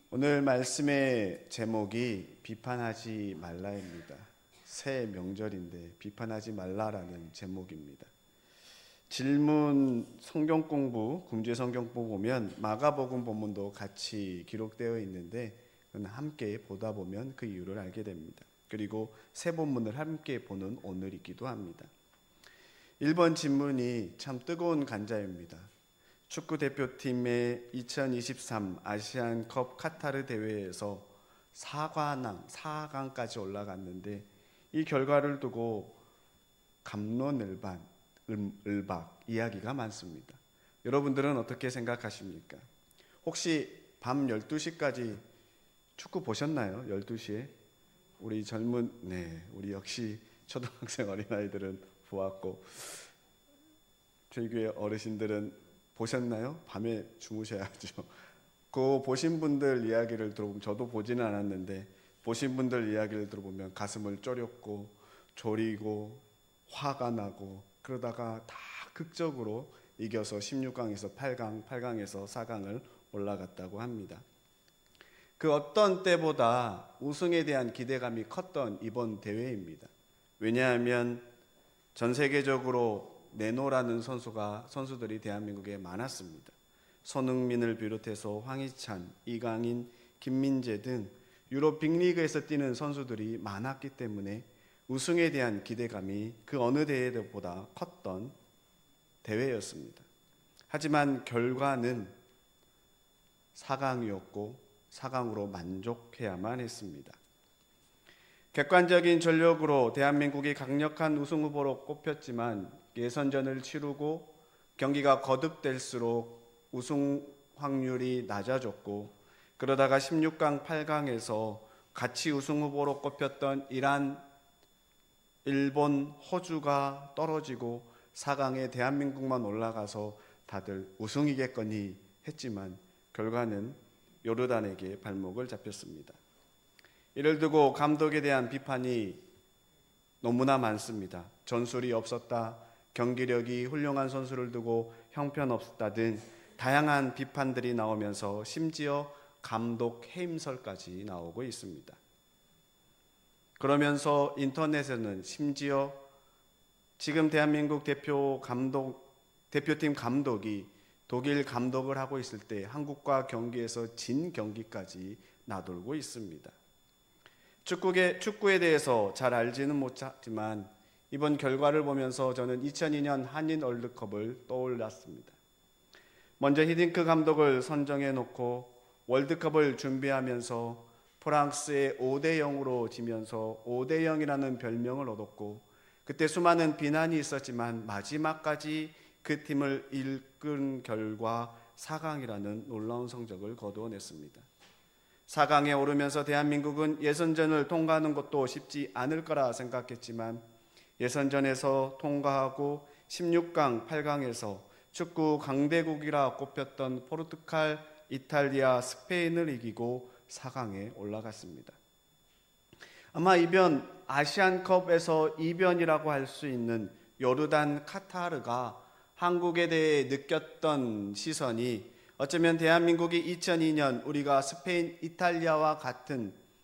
오늘 말씀의 제목이 비판하지 말라입니다. 새 명절인데 비판하지 말라라는 제목입니다. 질문 성경 공부, 금주의 성경 공부 보면 마가복음 본문도 같이 기록되어 있는데 함께 보다 보면 그 이유를 알게 됩니다. 그리고 새 본문을 함께 보는 오늘이기도 합니다. 1번 질문이 참 뜨거운 간자입니다. 축구 대표팀의 2023 아시안컵 카타르 대회에서 4강까지 올라갔는데 이 결과를 두고 갑론을박 이야기가 많습니다. 여러분들은 어떻게 생각하십니까? 혹시 밤 12시까지 축구 보셨나요? 12시에? 우리 우리 역시 초등학생 어린아이들은 보았고 저희 교회 어르신들은 보셨나요? 밤에 주무셔야죠. 그 보신 분들 이야기를 들어보면, 저도 보지는 않았는데 보신 분들 이야기를 들어보면 가슴을 졸였고 졸이고 화가 나고 그러다가 다 극적으로 이겨서 16강에서 8강, 8강에서 4강을 올라갔다고 합니다. 그 어떤 때보다 우승에 대한 기대감이 컸던 이번 대회입니다. 왜냐하면 전 세계적으로 네노라는 선수들이 대한민국에 많았습니다. 손흥민을 비롯해서 황희찬, 이강인, 김민재 등 유럽 빅리그에서 뛰는 선수들이 많았기 때문에 우승에 대한 기대감이 그 어느 대회보다 컸던 대회였습니다. 하지만 결과는 4강이었고 4강으로 만족해야만 했습니다. 객관적인 전력으로 대한민국이 강력한 우승 후보로 꼽혔지만 예선전을 치르고 경기가 거듭될수록 우승 확률이 낮아졌고 그러다가 16강, 8강에서 같이 우승 후보로 꼽혔던 이란, 일본, 호주가 떨어지고 4강에 대한민국만 올라가서 다들 우승이겠거니 했지만 결과는 요르단에게 발목을 잡혔습니다. 이를 두고 감독에 대한 비판이 너무나 많습니다. 전술이 없었다, 경기력이 훌륭한 선수를 두고 형편없었다 등 다양한 비판들이 나오면서 심지어 감독 해임설까지 나오고 있습니다. 그러면서 인터넷에는 심지어 지금 대한민국 대표팀 감독이 독일 감독을 하고 있을 때 한국과 경기에서 진 경기까지 나돌고 있습니다. 축구에 대해서 잘 알지는 못하지만 이번 결과를 보면서 저는 2002년 한인 월드컵을 떠올렸습니다. 먼저 히딩크 감독을 선정해 놓고 월드컵을 준비하면서 프랑스에 5대0으로 지면서 5대0이라는 별명을 얻었고 그때 수많은 비난이 있었지만 마지막까지 그 팀을 이끈 결과 4강이라는 놀라운 성적을 거두어냈습니다. 4강에 오르면서 대한민국은 예선전을 통과하는 것도 쉽지 않을 거라 생각했지만 예선전에서 통과하고 16강, 8강에서 축구 강대국이라 꼽혔던 포르투갈, 이탈리아, 스페인을 이기고 4강에 올라갔습니다. 아마 이번 아시안컵에서 이변이라고 할 수 있는 요르단, 카타르가 한국에 대해 느꼈던 시선이 어쩌면 대한민국이 2002년 우리가 스페인, 이탈리아와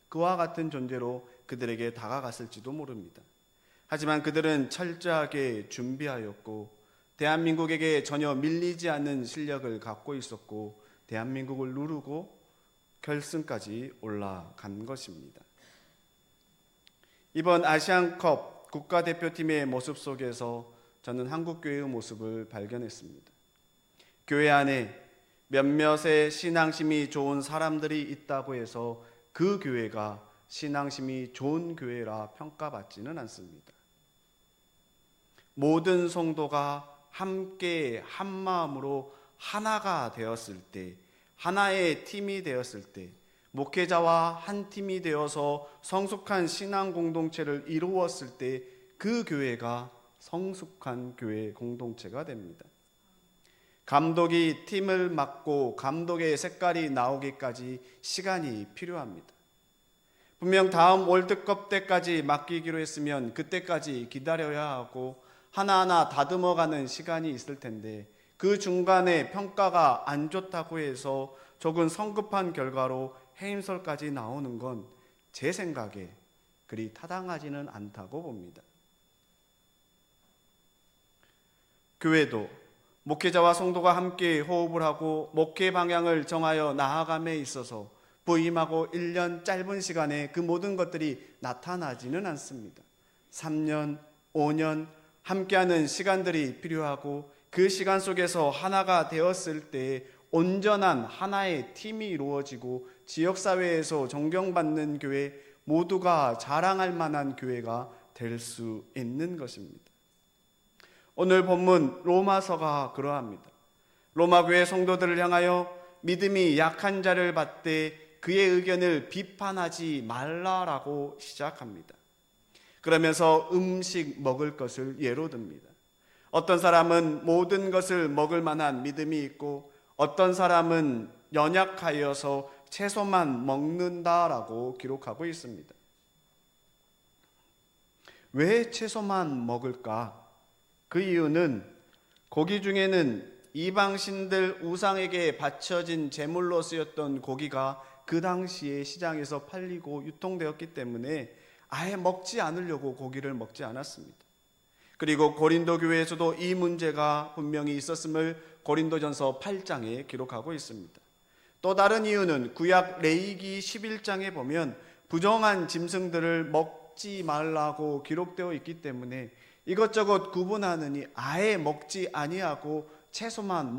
그와 같은 존재로 그들에게 다가갔을지도 모릅니다. 하지만 그들은 철저하게 준비하였고 대한민국에게 전혀 밀리지 않는 실력을 갖고 있었고 대한민국을 누르고 결승까지 올라간 것입니다. 이번 아시안컵 국가대표팀의 모습 속에서 저는 한국교회의 모습을 발견했습니다. 교회 안에 몇몇의 신앙심이 좋은 사람들이 있다고 해서 그 교회가 신앙심이 좋은 교회라 평가받지는 않습니다. 모든 성도가 함께 한 마음으로 하나가 되었을 때, 하나의 팀이 되었을 때, 목회자와 한 팀이 되어서 성숙한 신앙 공동체를 이루었을 때 그 교회가 성숙한 교회 공동체가 됩니다. 감독이 팀을 맡고 감독의 색깔이 나오기까지 시간이 필요합니다. 분명 다음 월드컵 때까지 맡기기로 했으면 그때까지 기다려야 하고 하나하나 다듬어가는 시간이 있을 텐데 그 중간에 평가가 안 좋다고 해서 조금 성급한 결과로 해임설까지 나오는 건 제 생각에 그리 타당하지는 않다고 봅니다. 교회도 목회자와 성도가 함께 호흡을 하고 목회 방향을 정하여 나아감에 있어서 부임하고 1년 짧은 시간에 그 모든 것들이 나타나지는 않습니다. 3년, 5년 함께하는 시간들이 필요하고 그 시간 속에서 하나가 되었을 때 온전한 하나의 팀이 이루어지고 지역사회에서 존경받는 교회, 모두가 자랑할 만한 교회가 될 수 있는 것입니다. 오늘 본문 로마서가 그러합니다. 로마 교회 성도들을 향하여 믿음이 약한 자를 받되 그의 의견을 비판하지 말라라고 시작합니다. 그러면서 음식 먹을 것을 예로 듭니다. 어떤 사람은 모든 것을 먹을 만한 믿음이 있고 어떤 사람은 연약하여서 채소만 먹는다라고 기록하고 있습니다. 왜 채소만 먹을까? 그 이유는 고기 중에는 이방신들 우상에게 바쳐진 제물로 쓰였던 고기가 그 당시에 시장에서 팔리고 유통되었기 때문에 아예 먹지 않으려고 고기를 먹지 않았습니다. 그리고 고린도 교회에서도 이 문제가 분명히 있었음을 고린도전서 8장에 기록하고 있습니다. 또 다른 이유는 구약 레위기 11장에 보면 부정한 짐승들을 먹지 말라고 기록되어 있기 때문에 이것저것 구분하느니 아예 먹지 아니하고 채소만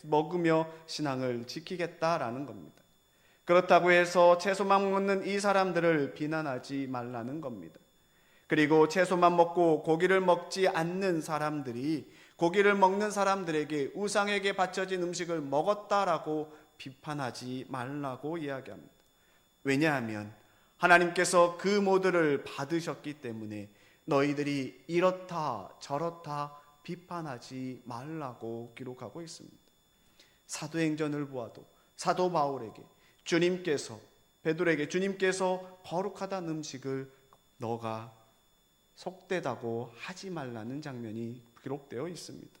먹으며 신앙을 지키겠다라는 겁니다. 그렇다고 해서 채소만 먹는 이 사람들을 비난하지 말라는 겁니다. 그리고 채소만 먹고 고기를 먹지 않는 사람들이 고기를 먹는 사람들에게 우상에게 바쳐진 음식을 먹었다라고 비판하지 말라고 이야기합니다. 왜냐하면 하나님께서 그 모두를 받으셨기 때문에 너희들이 이렇다 저렇다 비판하지 말라고 기록하고 있습니다. 사도행전을 보아도 사도 바울에게 베드로에게 주님께서 거룩하다는 음식을 너가 속되다고 하지 말라는 장면이 기록되어 있습니다.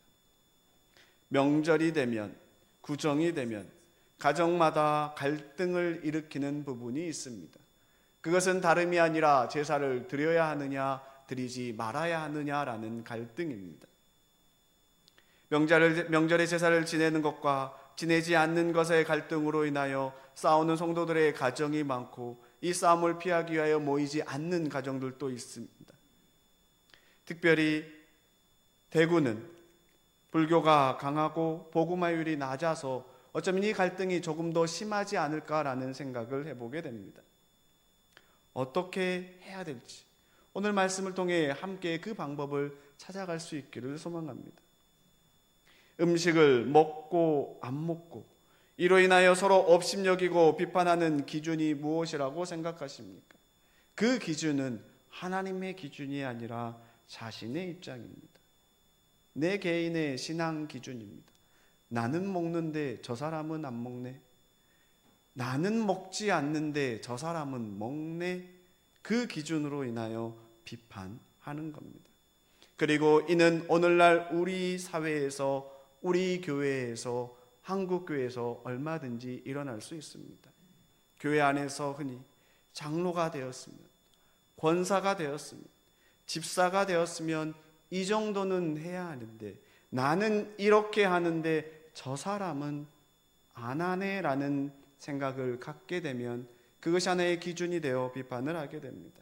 명절이 되면, 구정이 되면 가정마다 갈등을 일으키는 부분이 있습니다. 그것은 다름이 아니라 제사를 드려야 하느냐 드리지 말아야 하느냐라는 갈등입니다. 명절에 제사를 지내는 것과 지내지 않는 것의 갈등으로 인하여 싸우는 성도들의 가정이 많고 이 싸움을 피하기 위하여 모이지 않는 가정들도 있습니다. 특별히 대구는 불교가 강하고 복음화율이 낮아서 어쩌면 이 갈등이 조금 더 심하지 않을까라는 생각을 해보게 됩니다. 어떻게 해야 될지 오늘 말씀을 통해 함께 그 방법을 찾아갈 수 있기를 소망합니다. 음식을 먹고 안 먹고 이로 인하여 서로 업신여기고 비판하는 기준이 무엇이라고 생각하십니까? 그 기준은 하나님의 기준이 아니라 자신의 입장입니다. 내 개인의 신앙 기준입니다. 나는 먹는데 저 사람은 안 먹네. 나는 먹지 않는데 저 사람은 먹네. 그 기준으로 인하여 비판하는 겁니다. 그리고 이는 오늘날 우리 사회에서 우리 교회에서 한국교회에서 얼마든지 일어날 수 있습니다. 교회 안에서 흔히 장로가 되었으면 권사가 되었으면 집사가 되었으면 이 정도는 해야 하는데 나는 이렇게 하는데 저 사람은 안 하네라는 생각을 갖게 되면 그것이 하나의 기준이 되어 비판을 하게 됩니다.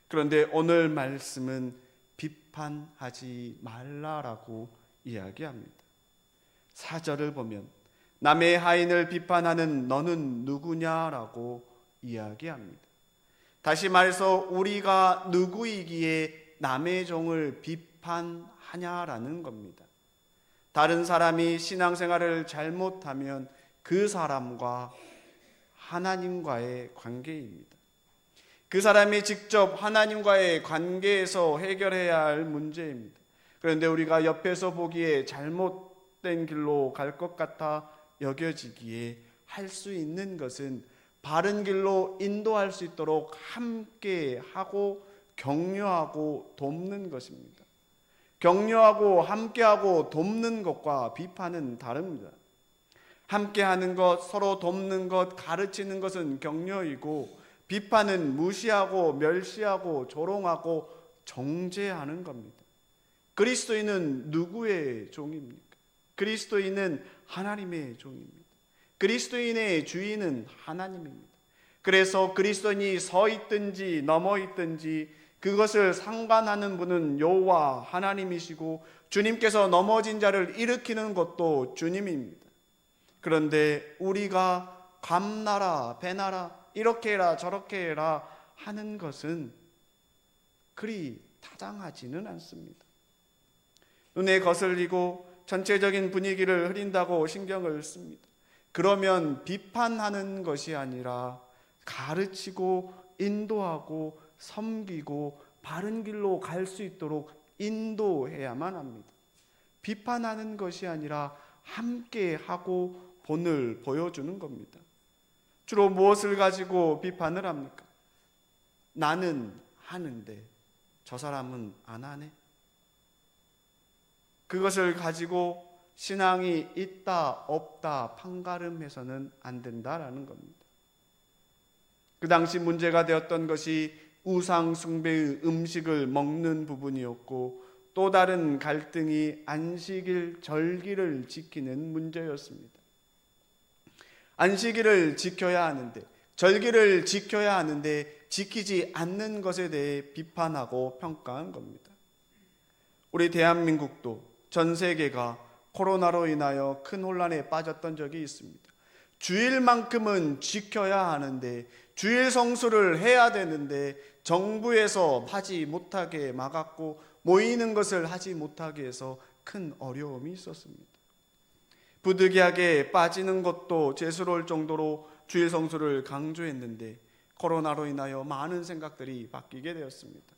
그런데 오늘 말씀은 비판하지 말라라고 이야기합니다. 4절을 보면 남의 하인을 비판하는 너는 누구냐라고 이야기합니다. 다시 말해서 우리가 누구이기에 남의 종을 비판하냐라는 겁니다. 다른 사람이 신앙생활을 잘못하면 그 사람과 하나님과의 관계입니다. 그 사람이 직접 하나님과의 관계에서 해결해야 할 문제입니다. 그런데 우리가 옆에서 보기에 잘못된 길로 갈 것 같아 여겨지기에 할 수 있는 것은 바른 길로 인도할 수 있도록 함께 하고 격려하고 돕는 것입니다. 격려하고 함께하고 돕는 것과 비판은 다릅니다. 함께하는 것, 서로 돕는 것, 가르치는 것은 격려이고 비판은 무시하고 멸시하고 조롱하고 정죄하는 겁니다. 그리스도인은 누구의 종입니까? 그리스도인은 하나님의 종입니다. 그리스도인의 주인은 하나님입니다. 그래서 그리스도인이 서 있든지 넘어 있든지 그것을 상관하는 분은 여호와 하나님이시고 주님께서 넘어진 자를 일으키는 것도 주님입니다. 그런데 우리가 감나라 배나라 이렇게 해라 저렇게 해라 하는 것은 그리 타당하지는 않습니다. 눈에 거슬리고 전체적인 분위기를 흐린다고 신경을 씁니다. 그러면 비판하는 것이 아니라 가르치고 인도하고 섬기고 바른 길로 갈 수 있도록 인도해야만 합니다. 비판하는 것이 아니라 함께하고 본을 보여주는 겁니다. 주로 무엇을 가지고 비판을 합니까? 나는 하는데 저 사람은 안 하네. 그것을 가지고 신앙이 있다 없다 판가름해서는 안 된다라는 겁니다. 그 당시 문제가 되었던 것이 우상 숭배의 음식을 먹는 부분이었고 또 다른 갈등이 안식일 절기를 지키는 문제였습니다. 안식일을 지켜야 하는데 절기를 지켜야 하는데 지키지 않는 것에 대해 비판하고 평가한 겁니다. 우리 대한민국도 전 세계가 코로나로 인하여 큰 혼란에 빠졌던 적이 있습니다. 주일만큼은 지켜야 하는데 주일 성수를 해야 되는데 정부에서 하지 못하게 막았고 모이는 것을 하지 못하게 해서 큰 어려움이 있었습니다. 부득이하게 빠지는 것도 죄스러울 정도로 주일 성수를 강조했는데 코로나로 인하여 많은 생각들이 바뀌게 되었습니다.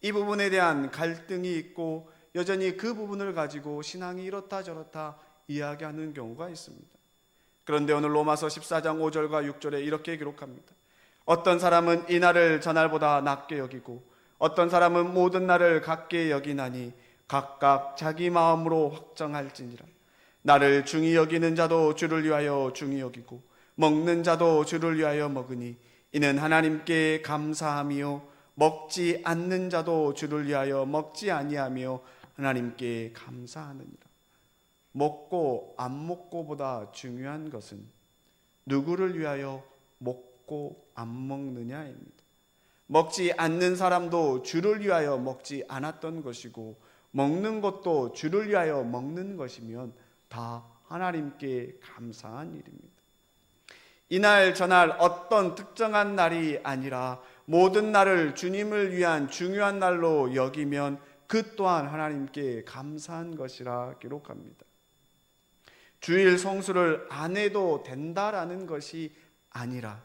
이 부분에 대한 갈등이 있고 여전히 그 부분을 가지고 신앙이 이렇다 저렇다 이야기하는 경우가 있습니다. 그런데 오늘 로마서 14장 5절과 6절에 이렇게 기록합니다. 어떤 사람은 이 날을 저날보다 낮게 여기고 어떤 사람은 모든 날을 같게 여기나니 각각 자기 마음으로 확정할지니라. 나를 중히 여기는 자도 주를 위하여 중히 여기고 먹는 자도 주를 위하여 먹으니 이는 하나님께 감사함이요 먹지 않는 자도 주를 위하여 먹지 아니하며 하나님께 감사하느니라. 먹고 안 먹고보다 중요한 것은 누구를 위하여 먹고 안 먹느냐입니다. 먹지 않는 사람도 주를 위하여 먹지 않았던 것이고 먹는 것도 주를 위하여 먹는 것이면 다 하나님께 감사한 일입니다. 이날 저날 어떤 특정한 날이 아니라 모든 날을 주님을 위한 중요한 날로 여기면 그 또한 하나님께 감사한 것이라 기록합니다. 주일 성수를 안 해도 된다라는 것이 아니라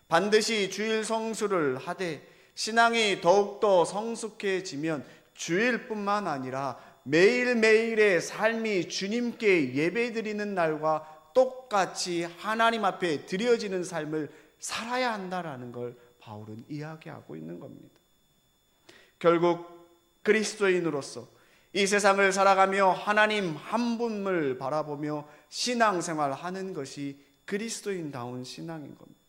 반드시 주일 성수를 하되 신앙이 더욱더 성숙해지면 주일뿐만 아니라 매일매일의 삶이 주님께 예배드리는 날과 똑같이 하나님 앞에 드려지는 삶을 살아야 한다라는 걸 바울은 이야기하고 있는 겁니다. 결국 그리스도인으로서 이 세상을 살아가며 하나님 한 분을 바라보며 신앙생활하는 것이 그리스도인다운 신앙인 겁니다.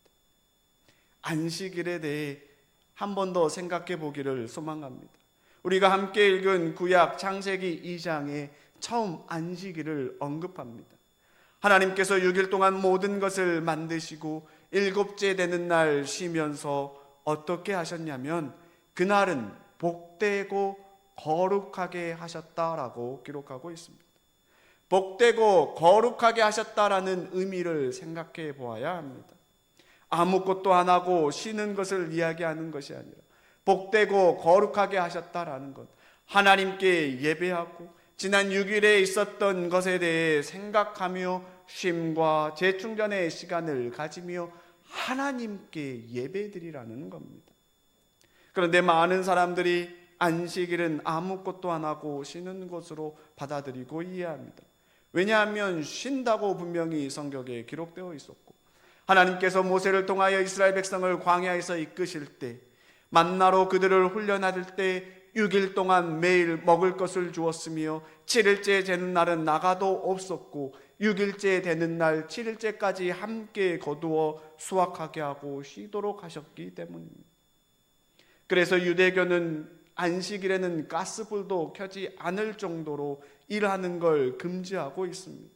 안식일에 대해 한 번 더 생각해 보기를 소망합니다. 우리가 함께 읽은 구약 창세기 2장에 처음 안식일을 언급합니다. 하나님께서 6일 동안 모든 것을 만드시고 일곱째 되는 날 쉬면서 어떻게 하셨냐면 그날은 복되고 거룩하게 하셨다라고 기록하고 있습니다. 복되고 거룩하게 하셨다라는 의미를 생각해 보아야 합니다. 아무것도 안 하고 쉬는 것을 이야기하는 것이 아니라 복되고 거룩하게 하셨다라는 것, 하나님께 예배하고 지난 6일에 있었던 것에 대해 생각하며 쉼과 재충전의 시간을 가지며 하나님께 예배드리라는 겁니다. 그런데 많은 사람들이 안식일은 아무것도 안 하고 쉬는 것으로 받아들이고 이해합니다. 왜냐하면 쉰다고 분명히 성경에 기록되어 있었고 하나님께서 모세를 통하여 이스라엘 백성을 광야에서 이끄실 때 만나로 그들을 훈련할 때 6일 동안 매일 먹을 것을 주었으며 7일째 되는 날은 나가도 없었고 6일째 되는 날 7일째까지 함께 거두어 수확하게 하고 쉬도록 하셨기 때문입니다. 그래서 유대교는 안식일에는 가스불도 켜지 않을 정도로 일하는 걸 금지하고 있습니다.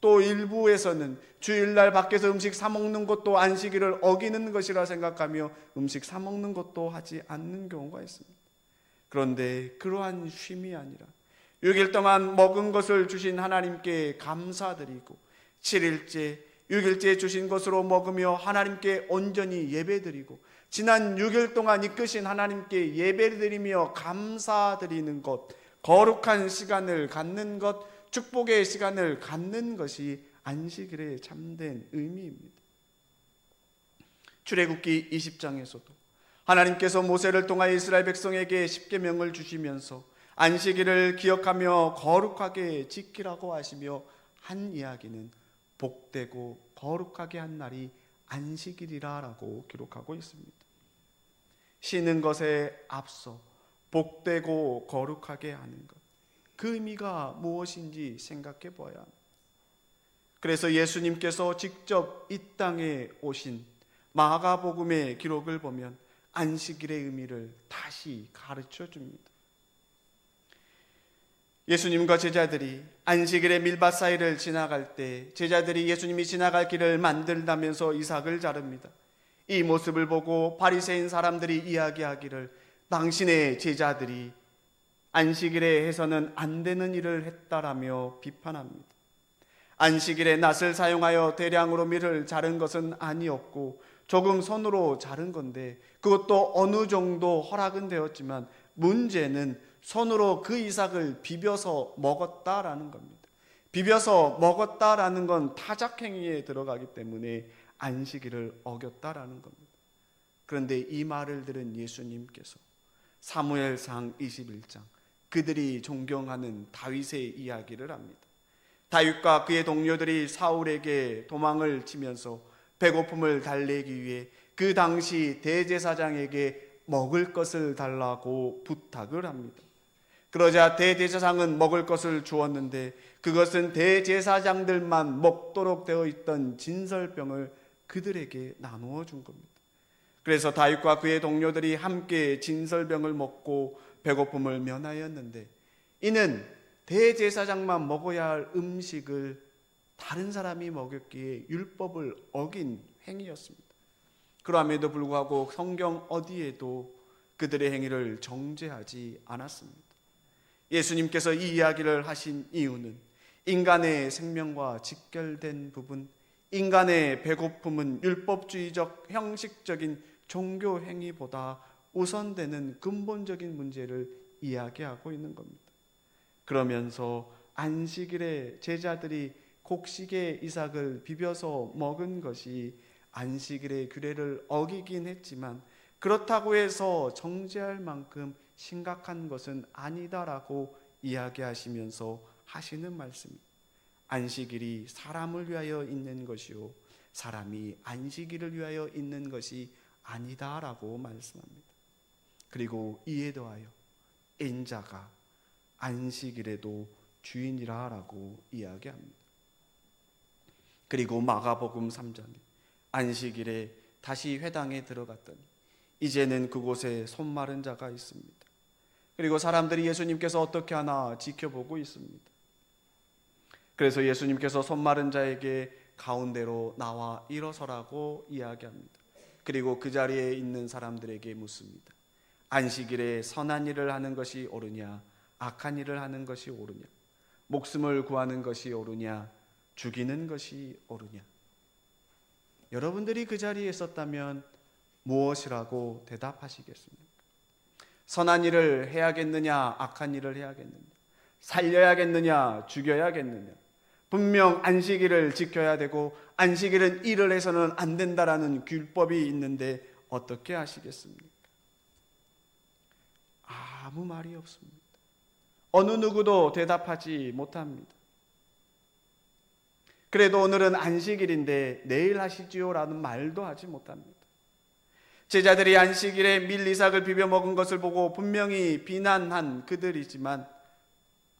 또 일부에서는 주일날 밖에서 음식 사 먹는 것도 안식일을 어기는 것이라 생각하며 음식 사 먹는 것도 하지 않는 경우가 있습니다. 그런데 그러한 쉼이 아니라 6일 동안 먹은 것을 주신 하나님께 감사드리고 7일째, 6일째 주신 것으로 먹으며 하나님께 온전히 예배드리고 지난 6일 동안 이끄신 하나님께 예배드리며 감사드리는 것, 거룩한 시간을 갖는 것, 축복의 시간을 갖는 것이 안식일의 참된 의미입니다. 출애굽기 20장에서도 하나님께서 모세를 통하여 이스라엘 백성에게 십계명을 주시면서 안식일을 기억하며 거룩하게 지키라고 하시며 한 이야기는 복되고 거룩하게 한 날이 안식일이라고 기록하고 있습니다. 쉬는 것에 앞서 복되고 거룩하게 하는 것, 그 의미가 무엇인지 생각해 보아야 합니다. 그래서 예수님께서 직접 이 땅에 오신 마가복음의 기록을 보면 안식일의 의미를 다시 가르쳐 줍니다. 예수님과 제자들이 안식일의 밀밭 사이를 지나갈 때 제자들이 예수님이 지나갈 길을 만들다면서 이삭을 자릅니다. 이 모습을 보고 바리새인 사람들이 이야기하기를 당신의 제자들이 안식일에 해서는 안 되는 일을 했다라며 비판합니다. 안식일에 낫을 사용하여 대량으로 밀을 자른 것은 아니었고 조금 손으로 자른 건데 그것도 어느 정도 허락은 되었지만 문제는 손으로 그 이삭을 비벼서 먹었다라는 겁니다. 비벼서 먹었다라는 건 타작행위에 들어가기 때문에 안식일을 어겼다라는 겁니다. 그런데 이 말을 들은 예수님께서 사무엘상 21장 그들이 존경하는 다윗의 이야기를 합니다. 다윗과 그의 동료들이 사울에게 도망을 치면서 배고픔을 달래기 위해 그 당시 대제사장에게 먹을 것을 달라고 부탁을 합니다. 그러자 대제사장은 먹을 것을 주었는데 그것은 대제사장들만 먹도록 되어 있던 진설병을 그들에게 나누어 준 겁니다. 그래서 다윗과 그의 동료들이 함께 진설병을 먹고 배고픔을 면하였는데 이는 대제사장만 먹어야 할 음식을 다른 사람이 먹였기에 율법을 어긴 행위였습니다. 그럼에도 불구하고 성경 어디에도 그들의 행위를 정죄하지 않았습니다. 예수님께서 이 이야기를 하신 이유는 인간의 생명과 직결된 부분, 인간의 배고픔은 율법주의적 형식적인 종교 행위보다 우선되는 근본적인 문제를 이야기하고 있는 겁니다. 그러면서 안식일에 제자들이 곡식의 이삭을 비벼서 먹은 것이 안식일의 규례를 어기긴 했지만 그렇다고 해서 정죄할 만큼 심각한 것은 아니다라고 이야기하시면서 하시는 말씀입니다. 안식일이 사람을 위하여 있는 것이요 사람이 안식일을 위하여 있는 것이 아니다라고 말씀합니다. 그리고 이에 더하여 인자가 안식일에도 주인이라라고 이야기합니다. 그리고 마가복음 3장에 안식일에 다시 회당에 들어갔더니 이제는 그곳에 손 마른 자가 있습니다. 그리고 사람들이 예수님께서 어떻게 하나 지켜보고 있습니다. 그래서 예수님께서 손 마른 자에게 가운데로 나와 일어서라고 이야기합니다. 그리고 그 자리에 있는 사람들에게 묻습니다. 안식일에 선한 일을 하는 것이 옳으냐 악한 일을 하는 것이 옳으냐 목숨을 구하는 것이 옳으냐 죽이는 것이 옳으냐. 여러분들이 그 자리에 있었다면 무엇이라고 대답하시겠습니까? 선한 일을 해야겠느냐 악한 일을 해야겠느냐 살려야겠느냐 죽여야겠느냐. 분명 안식일을 지켜야 되고 안식일은 일을 해서는 안 된다라는 율법이 있는데 어떻게 하시겠습니까? 아무 말이 없습니다. 어느 누구도 대답하지 못합니다. 그래도 오늘은 안식일인데 내일 하시지요 라는 말도 하지 못합니다. 제자들이 안식일에 밀 이삭을 비벼 먹은 것을 보고 분명히 비난한 그들이지만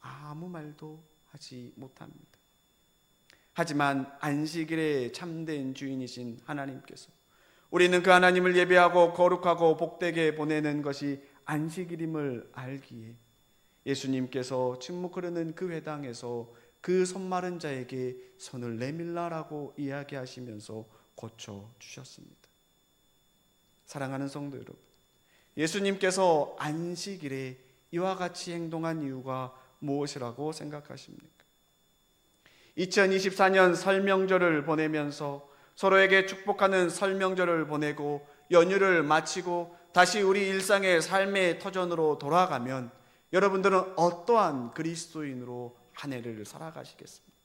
아무 말도 하지 못합니다. 하지만 안식일의 참된 주인이신 하나님께서 우리는 그 하나님을 예배하고 거룩하고 복되게 보내는 것이 안식일임을 알기에 예수님께서 침묵 흐르는 그 회당에서 그 손마른 자에게 손을 내밀라라고 이야기하시면서 고쳐주셨습니다. 사랑하는 성도 여러분, 예수님께서 안식일에 이와 같이 행동한 이유가 무엇이라고 생각하십니까? 2024년 설 명절을 보내면서 서로에게 축복하는 설 명절을 보내고 연휴를 마치고 다시 우리 일상의 삶의 터전으로 돌아가면 여러분들은 어떠한 그리스도인으로 한 해를 살아가시겠습니까?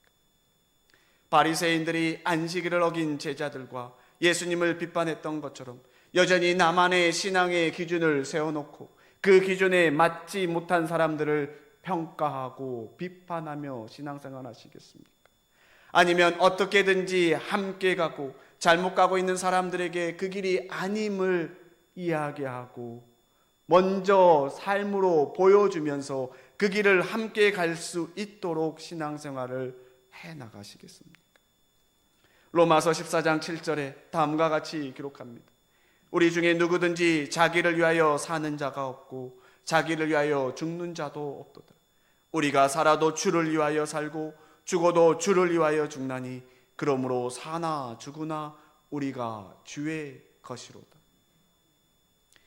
바리새인들이 안식일을 어긴 제자들과 예수님을 비판했던 것처럼 여전히 나만의 신앙의 기준을 세워놓고 그 기준에 맞지 못한 사람들을 평가하고 비판하며 신앙생활 하시겠습니까? 아니면 어떻게든지 함께 가고 잘못 가고 있는 사람들에게 그 길이 아님을 이야기하고 먼저 삶으로 보여주면서 그 길을 함께 갈 수 있도록 신앙생활을 해나가시겠습니까? 로마서 14장 7절에 다음과 같이 기록합니다. 우리 중에 누구든지 자기를 위하여 사는 자가 없고 자기를 위하여 죽는 자도 없도다. 우리가 살아도 주를 위하여 살고 죽어도 주를 위하여 죽나니 그러므로 사나 죽으나 우리가 주의 것이로다.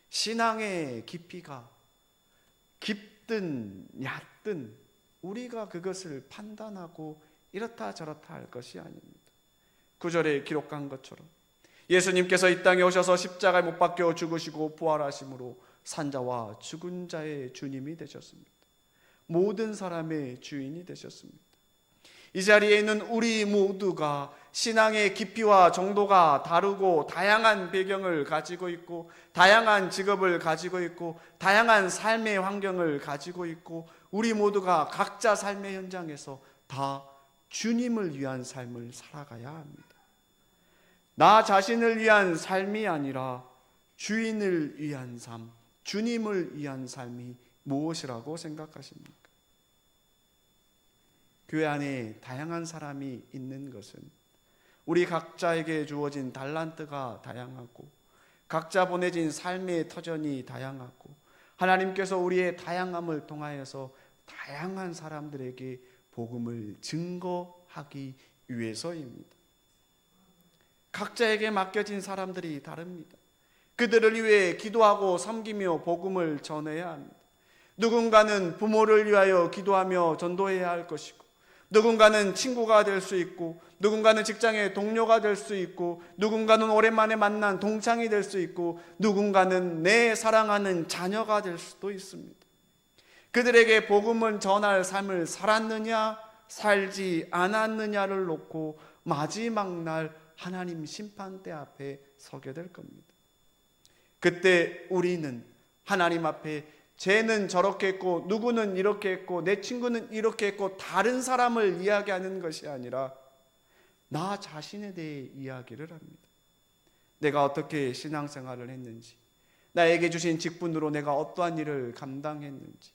신앙의 깊이가 깊든 얕든 우리가 그것을 판단하고 이렇다 저렇다 할 것이 아닙니다. 9절에 기록한 것처럼 예수님께서 이 땅에 오셔서 십자가에 못 박혀 죽으시고 부활하심으로 산자와 죽은 자의 주님이 되셨습니다. 모든 사람의 주인이 되셨습니다. 이 자리에 있는 우리 모두가 신앙의 깊이와 정도가 다르고 다양한 배경을 가지고 있고 다양한 직업을 가지고 있고 다양한 삶의 환경을 가지고 있고 우리 모두가 각자 삶의 현장에서 다 주님을 위한 삶을 살아가야 합니다. 나 자신을 위한 삶이 아니라 주인을 위한 삶, 주님을 위한 삶이 무엇이라고 생각하십니까? 교회 안에 다양한 사람이 있는 것은 우리 각자에게 주어진 달란트가 다양하고 각자 보내진 삶의 터전이 다양하고 하나님께서 우리의 다양함을 통하여서 다양한 사람들에게 복음을 증거하기 위해서입니다. 각자에게 맡겨진 사람들이 다릅니다. 그들을 위해 기도하고 섬기며 복음을 전해야 합니다. 누군가는 부모를 위하여 기도하며 전도해야 할 것이고 누군가는 친구가 될 수 있고 누군가는 직장의 동료가 될 수 있고 누군가는 오랜만에 만난 동창이 될 수 있고 누군가는 내 사랑하는 자녀가 될 수도 있습니다. 그들에게 복음을 전할 삶을 살았느냐 살지 않았느냐를 놓고 마지막 날 하나님 심판대 앞에 서게 될 겁니다. 그때 우리는 하나님 앞에 쟤는 저렇게 했고 누구는 이렇게 했고 내 친구는 이렇게 했고 다른 사람을 이야기하는 것이 아니라 나 자신에 대해 이야기를 합니다. 내가 어떻게 신앙생활을 했는지, 나에게 주신 직분으로 내가 어떠한 일을 감당했는지,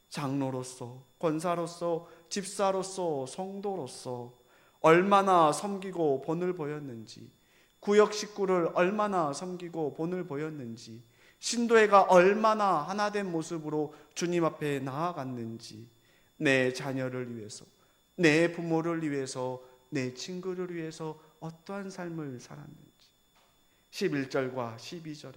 장로로서, 권사로서, 집사로서, 성도로서 얼마나 섬기고 본을 보였는지, 구역 식구를 얼마나 섬기고 본을 보였는지, 신도회가 얼마나 하나된 모습으로 주님 앞에 나아갔는지, 내 자녀를 위해서, 내 부모를 위해서, 내 친구를 위해서 어떠한 삶을 살았는지 11절과 12절에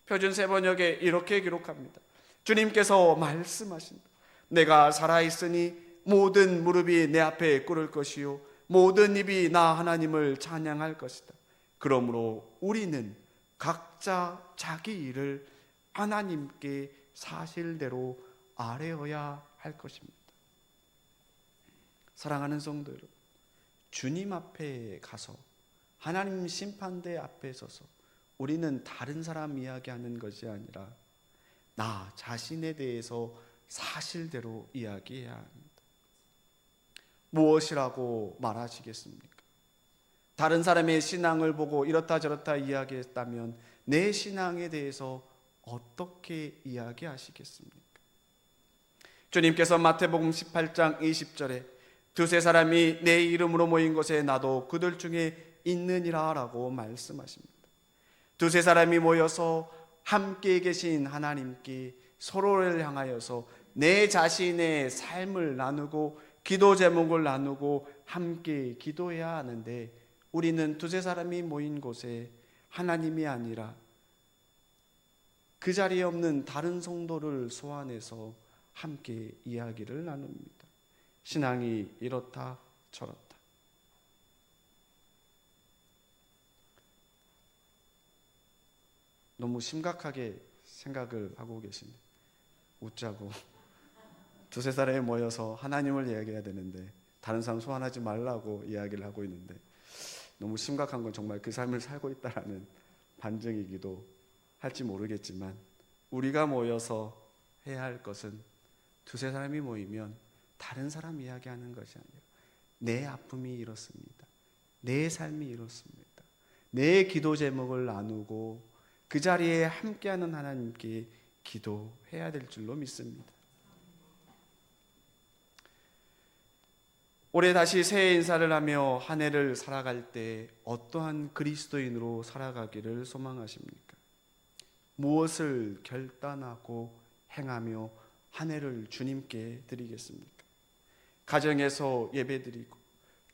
표준 세번역에 이렇게 기록합니다. 주님께서 말씀하신다. 내가 살아있으니 모든 무릎이 내 앞에 꿇을 것이요 모든 입이 나 하나님을 찬양할 것이다. 그러므로 우리는 각자 자기 일을 하나님께 사실대로 아뢰어야 할 것입니다. 사랑하는 성도 여러분, 주님 앞에 가서 하나님 심판대 앞에 서서 우리는 다른 사람 이야기하는 것이 아니라 나 자신에 대해서 사실대로 이야기해야 합니다. 무엇이라고 말하시겠습니까? 다른 사람의 신앙을 보고 이렇다 저렇다 이야기했다면 내 신앙에 대해서 어떻게 이야기하시겠습니까? 주님께서 마태복음 18장 20절에 두세 사람이 내 이름으로 모인 곳에 나도 그들 중에 있느니라 라고 말씀하십니다. 두세 사람이 모여서 함께 계신 하나님께 서로를 향하여서 내 자신의 삶을 나누고 기도 제목을 나누고 함께 기도해야 하는데, 우리는 두세 사람이 모인 곳에 하나님이 아니라 그 자리에 없는 다른 성도를 소환해서 함께 이야기를 나눕니다. 신앙이 이렇다 저렇다. 너무 심각하게 생각을 하고 계시네. 웃자고. 두세 사람이 모여서 하나님을 이야기해야 되는데 다른 사람 소환하지 말라고 이야기를 하고 있는데, 너무 심각한 건 정말 그 삶을 살고 있다라는 반증이기도 할지 모르겠지만, 우리가 모여서 해야 할 것은 두세 사람이 모이면 다른 사람 이야기하는 것이 아니라 내 아픔이 이렇습니다, 내 삶이 이렇습니다, 내 기도 제목을 나누고 그 자리에 함께하는 하나님께 기도해야 될 줄로 믿습니다. 올해 다시 새해 인사를 하며 한 해를 살아갈 때 어떠한 그리스도인으로 살아가기를 소망하십니까? 무엇을 결단하고 행하며 한 해를 주님께 드리겠습니까? 가정에서 예배드리고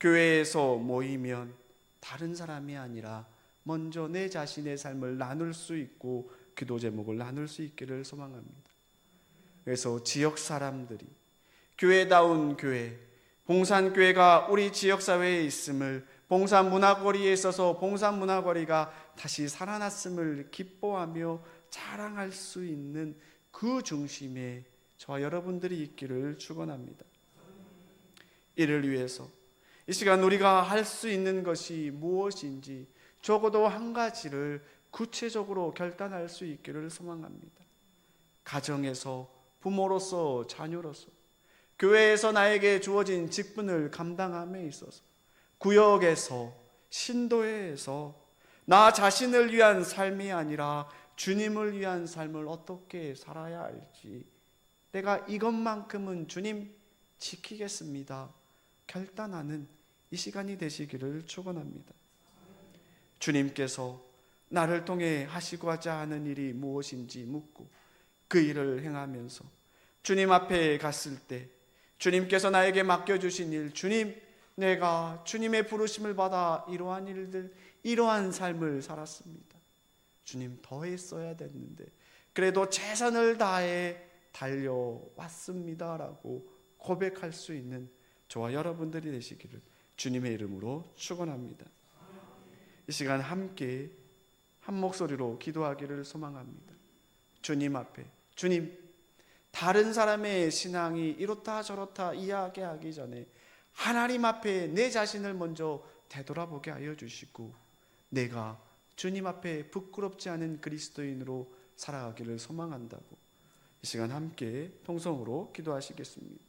교회에서 모이면 다른 사람이 아니라 먼저 내 자신의 삶을 나눌 수 있고 기도 제목을 나눌 수 있기를 소망합니다. 그래서 지역 사람들이 교회다운 교회, 봉산교회가 우리 지역사회에 있음을, 봉산문화거리에 있어서 봉산문화거리가 다시 살아났음을 기뻐하며 자랑할 수 있는 그 중심에 저와 여러분들이 있기를 축원합니다. 이를 위해서 이 시간 우리가 할 수 있는 것이 무엇인지 적어도 한 가지를 구체적으로 결단할 수 있기를 소망합니다. 가정에서, 부모로서, 자녀로서, 교회에서 나에게 주어진 직분을 감당함에 있어서, 구역에서, 신도에서 나 자신을 위한 삶이 아니라 주님을 위한 삶을 어떻게 살아야 할지, 내가 이것만큼은 주님 지키겠습니다 결단하는 이 시간이 되시기를 축원합니다. 주님께서 나를 통해 하시고자 하는 일이 무엇인지 묻고 그 일을 행하면서 주님 앞에 갔을 때 주님께서 나에게 맡겨주신 일, 주님, 내가 주님의 부르심을 받아 이러한 일들, 이러한 삶을 살았습니다. 주님, 더 했어야 됐는데 그래도 최선을 다해 달려왔습니다 라고 고백할 수 있는 저와 여러분들이 되시기를 주님의 이름으로 축원합니다. 이 시간 함께 한 목소리로 기도하기를 소망합니다. 주님 앞에, 주님, 다른 사람의 신앙이 이렇다 저렇다 이야기하기 전에 하나님 앞에 내 자신을 먼저 되돌아보게 하여 주시고 내가 주님 앞에 부끄럽지 않은 그리스도인으로 살아가기를 소망한다고 이 시간 함께 통성으로 기도하시겠습니다.